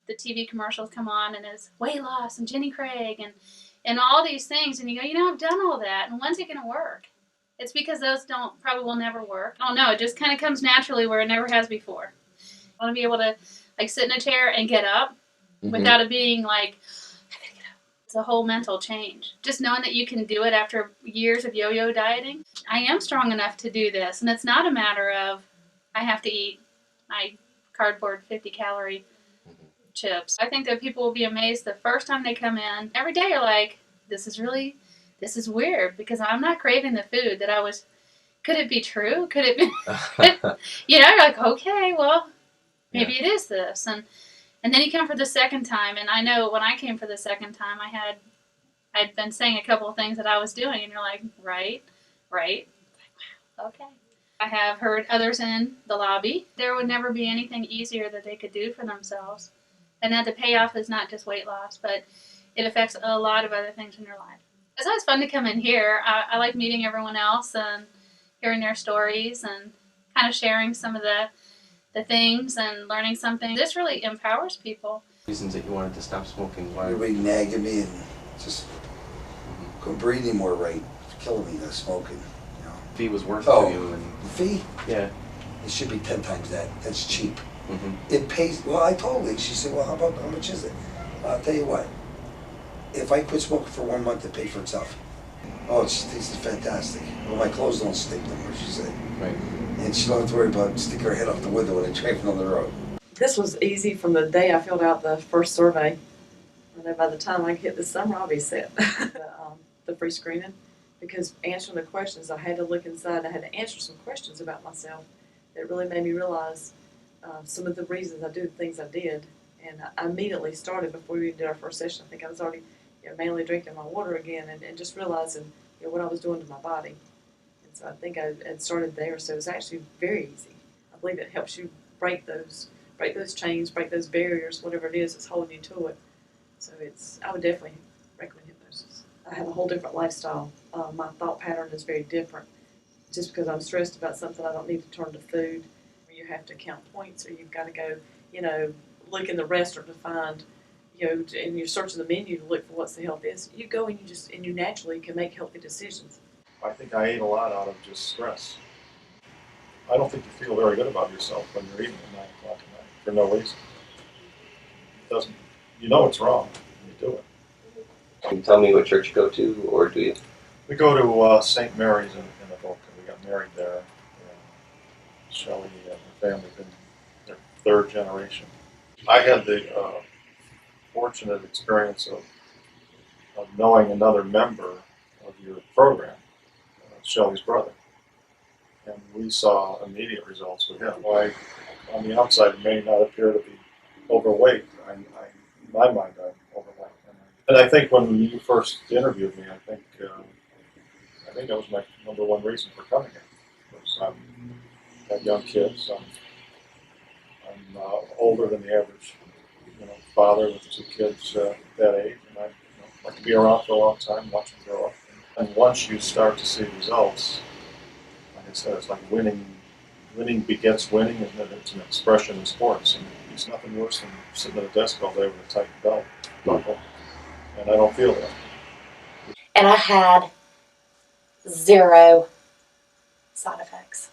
the TV commercials come on and it's weight loss and Jenny Craig and all these things, and you go, I've done all that, and when's it going to work? It's because those probably will never work. I don't know. It just kind of comes naturally where it never has before. I want to be able to like sit in a chair and get up without it being like, I gotta get up. It's a whole mental change. Just knowing that you can do it after years of yo-yo dieting. I am strong enough to do this, and it's not a matter of I have to eat my cardboard 50-calorie chips. I think that people will be amazed the first time they come in. Every day you're like, this is weird because I'm not craving the food that I was. Could it be true? Could it be? You're like, okay, well, maybe it is this. And then you come for the second time, and I know when I came for the second time, I'd been saying a couple of things that I was doing, and you're like, right. Like, wow, okay. I have heard others in the lobby. There would never be anything easier that they could do for themselves. And that the payoff is not just weight loss, but it affects a lot of other things in your life. It's always fun to come in here. I like meeting everyone else and hearing their stories and kind of sharing some of the things and learning something. This really empowers people. Reasons that you wanted to stop smoking? Why? Everybody nagging me and just couldn't breathe anymore right. It's killing me, the smoking. Fee was worth it to you. And the fee? Yeah. It should be 10 times that. That's cheap. It pays, well, I told her, she said, well, how much is it? I'll tell you what, if I quit smoking for 1 month, it pays for itself. Oh, this is fantastic. Well, my clothes don't stink no more, she said. Right. And she don't have to worry about sticking her head out the window when I driving on the road. This was easy from the day I filled out the first survey. I know by the time I hit the summer, I'll be set. The free screening, because answering the questions, I had to look inside. I had to answer some questions about myself that really made me realize some of the reasons I do the things I did. And I immediately started before we did our first session. I think I was already mainly drinking my water again and just realizing what I was doing to my body. And so I think I had started there. So it was actually very easy. I believe it helps you break those chains, break those barriers, whatever it is that's holding you to it. So I would definitely recommend hypnosis. I have a whole different lifestyle. My thought pattern is very different. Just because I'm stressed about something, I don't need to turn to food. You have to count points, or you've got to go, look in the restaurant to find, and you're searching the menu to look for what's the healthiest. You go and you naturally can make healthy decisions. I think I ate a lot out of just stress. I don't think you feel very good about yourself when you're eating at 9 o'clock at night for no reason. It doesn't. You know it's wrong. You do it. Can you tell me what church you go to, or do you? We go to St. Mary's in the Boca. We got married there. Shelley and her family been their third generation. I had the fortunate experience of knowing another member of your program, Shelley's brother, and we saw immediate results with him. On the outside, may not appear to be overweight. In my mind, I'm overweight, and I think when you first interviewed me, I think that was my number one reason for coming here. Was, got young kids. I'm older than the average, father with 2 kids that age, and I like to be around for a long time, watch them grow up. And once you start to see results, like I said, it's like winning begets winning, and then it's an expression in sports. And it's nothing worse than sitting at a desk all day with a tight belt buckle, and I don't feel that. And I had 0 side effects.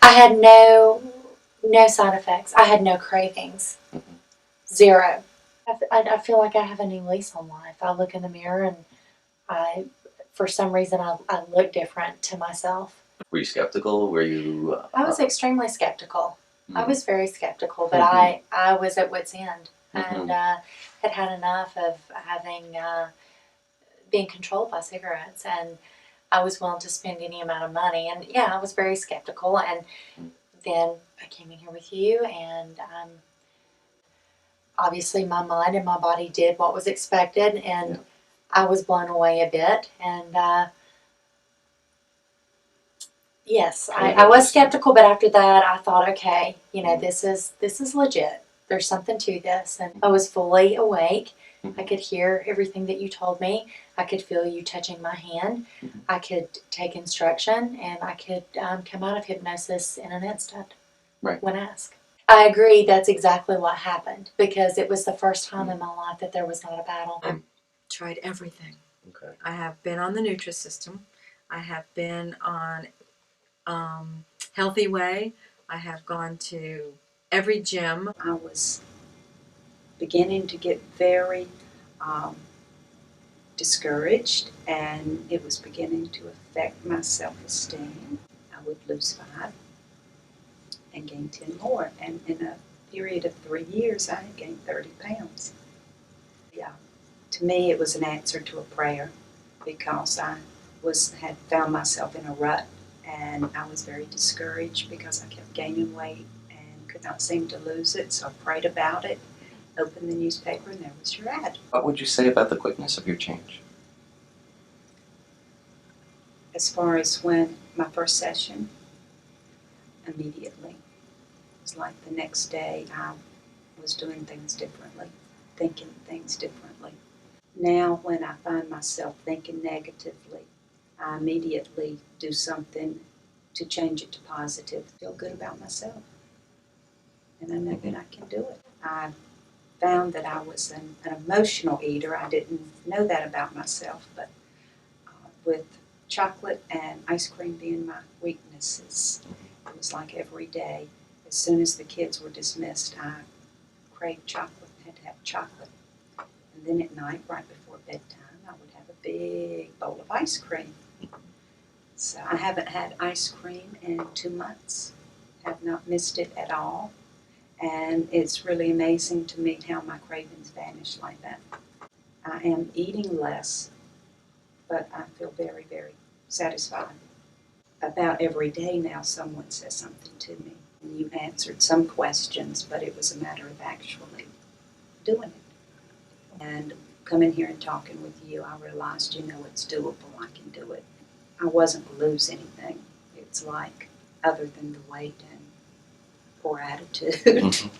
I had no side effects. I had no cravings. 0. I feel like I have a new lease on life. I look in the mirror and for some reason, I look different to myself. Were you skeptical? Were you? I was extremely skeptical. I was very skeptical, but I was at wit's end and had enough of being controlled by cigarettes, and I was willing to spend any amount of money. And I was very skeptical. And then I came in here with you, and obviously my mind and my body did what was expected, and I was blown away a bit. And yes, I was skeptical, but after that I thought, okay, this is legit. There's something to this. And I was fully awake. I could hear everything that you told me. I could feel you touching my hand. I could take instruction, and I could come out of hypnosis in an instant when asked. I agree. That's exactly what happened because it was the first time in my life that there was not a battle. Tried everything. Okay. I have been on the Nutrisystem. I have been on Healthy Way. I have gone to every gym. I was beginning to get very um, discouraged, and it was beginning to affect my self-esteem. I would lose 5 and gain 10 more, and in a period of 3 years, I had gained 30 pounds. Yeah, to me, it was an answer to a prayer because I had found myself in a rut, and I was very discouraged because I kept gaining weight and could not seem to lose it. So I prayed about it, opened the newspaper, and there was your ad. What would you say about the quickness of your change? As far as when my first session, immediately. It was like the next day I was doing things differently, thinking things differently. Now when I find myself thinking negatively, I immediately do something to change it to positive, feel good about myself. And I know that I can do it. I found that I was an emotional eater. I didn't know that about myself, but with chocolate and ice cream being my weaknesses, it was like every day, as soon as the kids were dismissed, I craved chocolate, had to have chocolate. And then at night, right before bedtime, I would have a big bowl of ice cream. So I haven't had ice cream in 2 months, have not missed it at all. And it's really amazing to me how my cravings vanish like that. I am eating less, but I feel very, very satisfied. About every day now, someone says something to me. And you answered some questions, but it was a matter of actually doing it. And coming here and talking with you, I realized, it's doable. I can do it. I wasn't going to lose anything. It's like, other than the weight and poor attitude.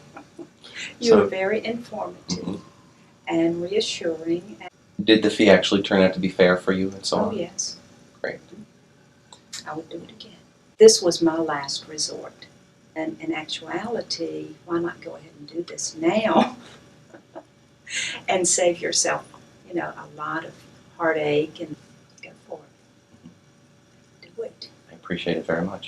You So- were very informative and reassuring. Did the fee actually turn out to be fair for you and so Oh, on? yes. Great. I would do it again. This was my last resort. And in actuality, why not go ahead and do this now and save yourself, a lot of heartache and go for it. Do it. I appreciate it very much.